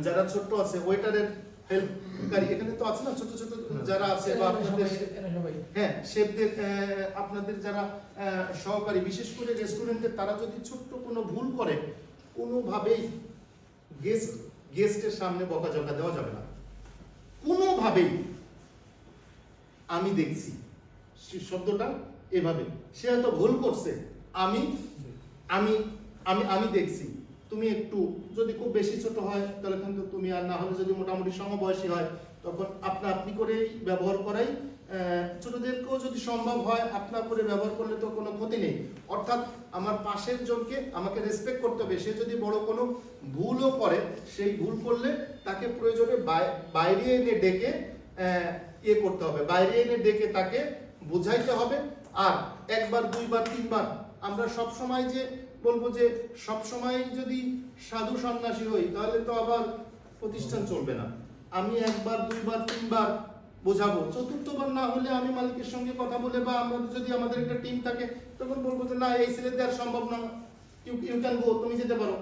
যারা ছোট আছে ওয়েটারের হেল্পকারী এখানে তো আছে না, ছোট ছোট যারা আছে বা আপনাদের হ্যাঁ শেফদের আপনাদের যারা সহকারী, বিশেষ করে রেস্টুরেন্টের, তারা যদি ছোট্ট কোনো ভুল করে কোনোভাবেই গেস্টের সামনে বকাঝকা দেওয়া যাবে না, কোনোভাবেই। আমি দেখছি শব্দটা এভাবে, সে হয়তো ভুল করছে, আমি আমি আমি আমি দেখছি, তুমি একটু যদি খুব বেশি ছোট হয় তাহলে কিন্তু তুমি, আর না হলে যদি মোটামুটি সমবয়সী হয় তখন আপনা আপনি করেই ব্যবহার করাই, ছোটদেরকেও যদি সম্ভব হয় আপনা করে ব্যবহার করলে তো কোনো ক্ষতি নেই। অর্থাৎ আমার পাশের জনকে আমাকে রেসপেক্ট করতে হবে। সে যদি বড় কোনো ভুলও করে, সেই ভুল করলে তাকে প্রয়োজনে বাইরে এনে ডেকে ইয়ে করতে হবে, বাইরে এনে ডেকে তাকে বুঝাইতে হবে। আর একবার দুইবার তিনবার, আমরা সব সময় যে বলবো যে সব সময় যদি সাধু সন্ন্যাসী হই তাহলে তো আবার প্রতিষ্ঠান চলবে না। আমি একবার দুইবার তিনবার বোঝাবো, চতুর্থবার না হলে আমি মালিকের সঙ্গে কথা বলে, বা আমরা যদি আমাদের একটা টিম থাকে তখন বলবো যে না এই ছেলে দেওয়ার সম্ভব না, ইউ ক্যান গো, তুমি যেতে পারো।